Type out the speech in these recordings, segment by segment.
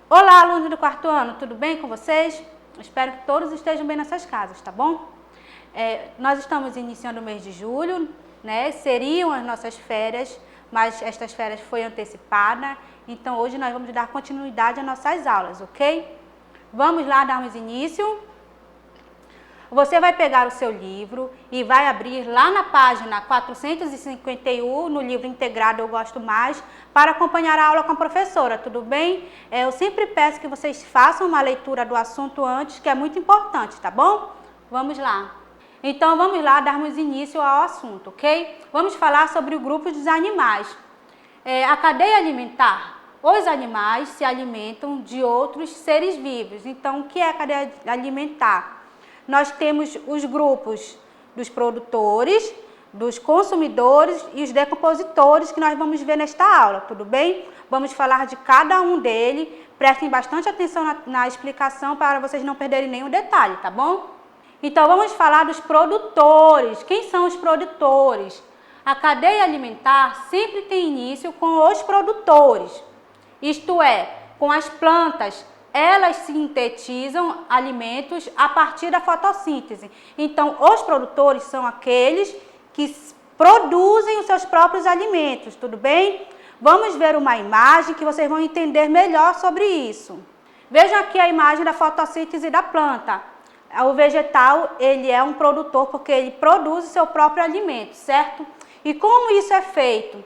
Olá, alunos do quarto ano, tudo bem com vocês? Espero que todos estejam bem nessas casas, tá bom? Nós estamos iniciando o mês de julho, né? Seriam as nossas férias, mas estas férias foi antecipada, então hoje nós vamos dar continuidade às nossas aulas, ok? Vamos lá darmos início. Você vai pegar o seu livro e vai abrir lá na página 451, no livro integrado Eu Gosto Mais, para acompanhar a aula com a professora, tudo bem? Eu sempre peço que vocês façam uma leitura do assunto antes, que é muito importante, tá bom? Vamos lá. Então, vamos lá darmos início ao assunto, ok? Vamos falar sobre o grupo dos animais. A cadeia alimentar. Os animais se alimentam de outros seres vivos. Então, o que é a cadeia alimentar? Nós temos os grupos dos produtores, dos consumidores e os decompositores que nós vamos ver nesta aula, tudo bem? Vamos falar de cada um deles, prestem bastante atenção na explicação para vocês não perderem nenhum detalhe, tá bom? Então vamos falar dos produtores. Quem são os produtores? A cadeia alimentar sempre tem início com os produtores, isto é, com as plantas. Elas sintetizam alimentos a partir da fotossíntese. Então, os produtores são aqueles que produzem os seus próprios alimentos, tudo bem? Vamos ver uma imagem que vocês vão entender melhor sobre isso. Vejam aqui a imagem da fotossíntese da planta. O vegetal, ele é um produtor porque ele produz o seu próprio alimento, certo? E como isso é feito?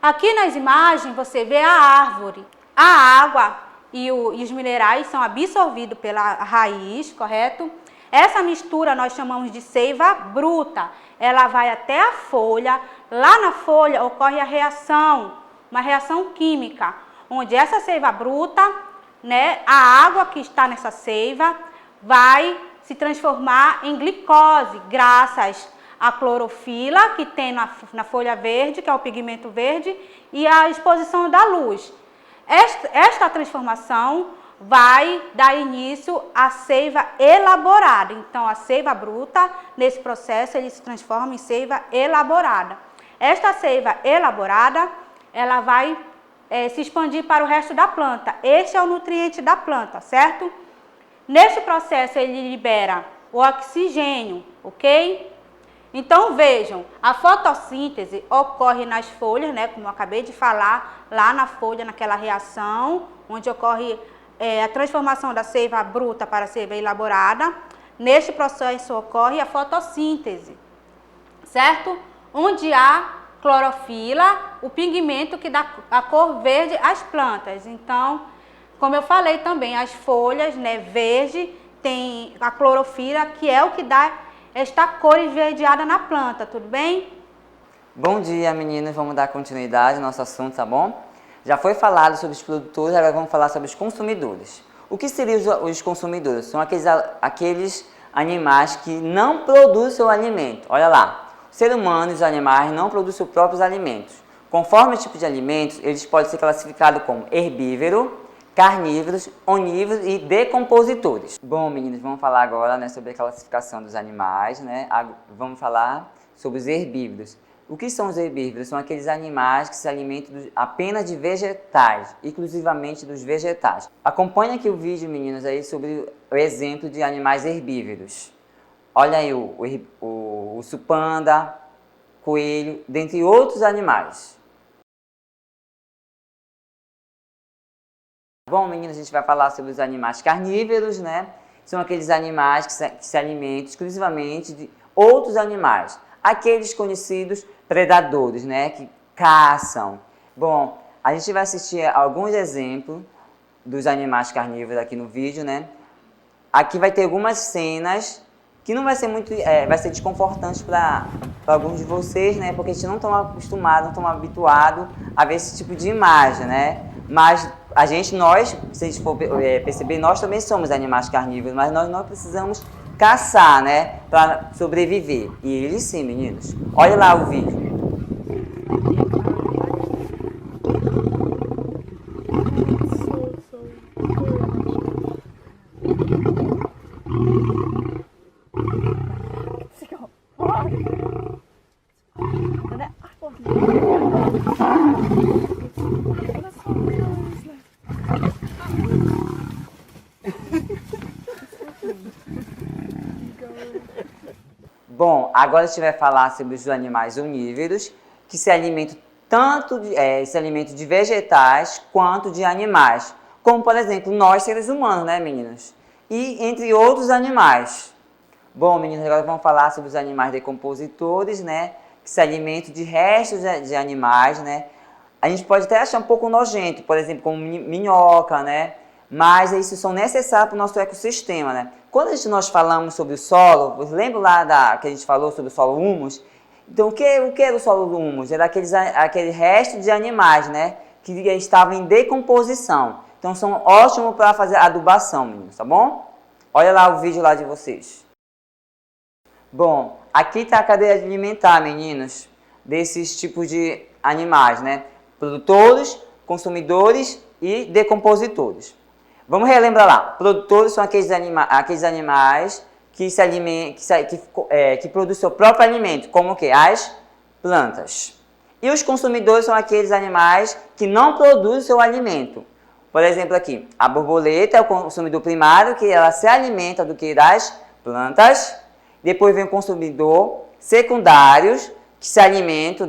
Aqui nas imagens você vê a árvore, a água e os minerais são absorvidos pela raiz, correto? Essa mistura nós chamamos de seiva bruta. Ela vai até a folha. Lá na folha ocorre a reação, uma reação química, onde essa seiva bruta, né, a água que está nessa seiva, vai se transformar em glicose, graças à clorofila que tem na folha verde, que é o pigmento verde, e a exposição da luz. Esta transformação vai dar início à seiva elaborada. Então, a seiva bruta, nesse processo, ele se transforma em seiva elaborada. Esta seiva elaborada, ela vai se expandir para o resto da planta. Este é o nutriente da planta, certo? Neste processo, ele libera o oxigênio, ok? Então, vejam, a fotossíntese ocorre nas folhas, né, como eu acabei de falar, lá na folha, naquela reação, onde ocorre a transformação da seiva bruta para a seiva elaborada. Neste processo ocorre a fotossíntese, certo? Onde há clorofila, o pigmento que dá a cor verde às plantas. Então, como eu falei também, as folhas, né, verde, tem a clorofila, que é o que dá esta cor esverdeada na planta, tudo bem? Bom dia, meninas. Vamos dar continuidade ao nosso assunto, tá bom? Já foi falado sobre os produtores, agora vamos falar sobre os consumidores. O que seriam os consumidores? São aqueles animais que não produzem seu alimento. Olha lá, o ser humano e os animais não produzem seus próprios alimentos. Conforme o tipo de alimentos, eles podem ser classificados como herbívoro, carnívoros, onívoros e decompositores. Bom, meninas, vamos falar agora, né, sobre a classificação dos animais, né? Vamos falar sobre os herbívoros. O que são os herbívoros? São aqueles animais que se alimentam apenas de vegetais, exclusivamente dos vegetais. Acompanhe aqui o vídeo, meninas, aí sobre o exemplo de animais herbívoros. Olha aí o urso panda, coelho, dentre outros animais. Bom, meninas, a gente vai falar sobre os animais carnívoros, né? São aqueles animais que se alimentam exclusivamente de outros animais. Aqueles conhecidos predadores, né? Que caçam. Bom, a gente vai assistir alguns exemplos dos animais carnívoros aqui no vídeo, né? Aqui vai ter algumas cenas que não vai ser muito, vai ser desconfortante para alguns de vocês, né? Porque a gente não está acostumado, não estão habituado a ver esse tipo de imagem, né? Mas nós, se a gente for perceber, nós também somos animais carnívoros, mas nós não precisamos caçar, né, para sobreviver. E eles sim, meninos. Olha lá o vídeo. Bom, agora a gente vai falar sobre os animais onívoros, que se alimentam se alimentam de vegetais quanto de animais, como por exemplo nós seres humanos, né, meninas? E entre outros animais. Bom, meninas, agora vamos falar sobre os animais decompositores, né, que se alimentam de restos de animais, né? A gente pode até achar um pouco nojento, por exemplo, como minhoca, né? Mas isso são necessários para o nosso ecossistema, né? Quando nós falamos sobre o solo, você lembra lá que a gente falou sobre o solo humus? Então, o que era o solo humus? Era aquele resto de animais, né? Que estavam em decomposição. Então, são ótimos para fazer adubação, meninos, tá bom? Olha lá o vídeo lá de vocês. Bom, aqui está a cadeia alimentar, meninos, desses tipos de animais, né? Produtores, consumidores e decompositores. Vamos relembrar lá. Produtores são aqueles animais que se alimentam, que produzem seu próprio alimento, como que as plantas. E os consumidores são aqueles animais que não produzem seu alimento. Por exemplo, aqui, a borboleta é o consumidor primário, que ela se alimenta do que das plantas. Depois vem o consumidor secundários, que se alimentam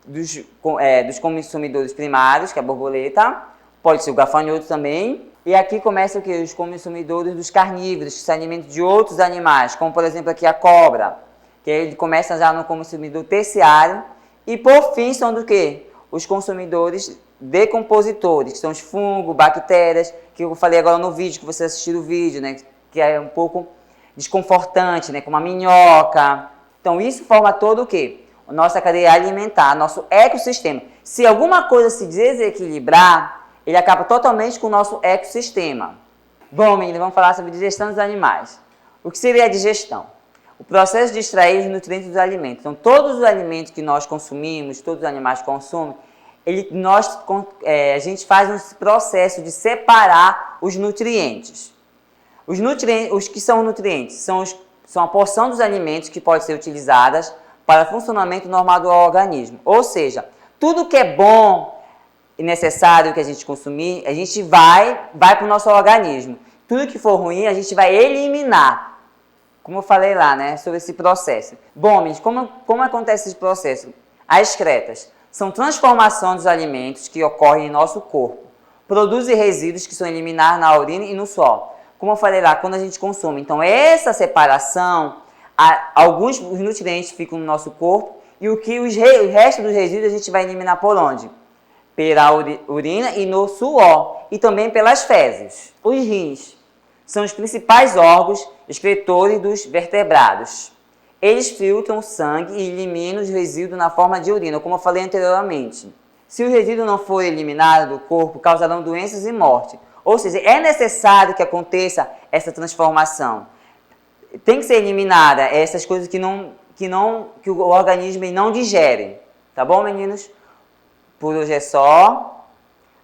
dos consumidores primários, que é a borboleta, pode ser o gafanhoto também. E aqui começa o que? Os consumidores dos carnívoros, que se alimentam de outros animais, como por exemplo aqui a cobra, que ele começa já no consumidor terciário. E por fim são do que? Os consumidores decompositores, que são os fungos, bactérias, que eu falei agora no vídeo, que você assistiu o vídeo, né? Que é um pouco desconfortante, né? Como a minhoca. Então isso forma todo o quê? A nossa cadeia alimentar, nosso ecossistema. Se alguma coisa se desequilibrar, ele acaba totalmente com o nosso ecossistema. Bom, meninas, vamos falar sobre digestão dos animais. O que seria a digestão? O processo de extrair os nutrientes dos alimentos. Então, todos os alimentos que nós consumimos, todos os animais consomem, a gente faz um processo de separar os nutrientes. Os que são nutrientes são a porção dos alimentos que pode ser utilizadas para o funcionamento normal do organismo. Ou seja, tudo que é bom e necessário que a gente consumir, a gente vai para o nosso organismo. Tudo que for ruim, a gente vai eliminar. Como eu falei lá, né, sobre esse processo. Bom, gente, como acontece esse processo? As excretas são transformações dos alimentos que ocorrem em nosso corpo. Produzem resíduos que são eliminados na urina e no suor. Como eu falei lá, quando a gente consome. Então, essa separação, alguns nutrientes ficam no nosso corpo e o resto dos resíduos a gente vai eliminar por onde? Pela urina e no suor, e também pelas fezes. Os rins são os principais órgãos excretores dos vertebrados. Eles filtram o sangue e eliminam os resíduos na forma de urina, como eu falei anteriormente. Se o resíduo não for eliminado do corpo, causarão doenças e morte. Ou seja, é necessário que aconteça essa transformação. Tem que ser eliminada essas coisas que o organismo não digere. Tá bom, meninos? Por hoje é só.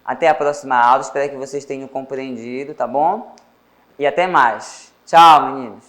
Até a próxima aula. Espero que vocês tenham compreendido, tá bom? E até mais. Tchau, meninos.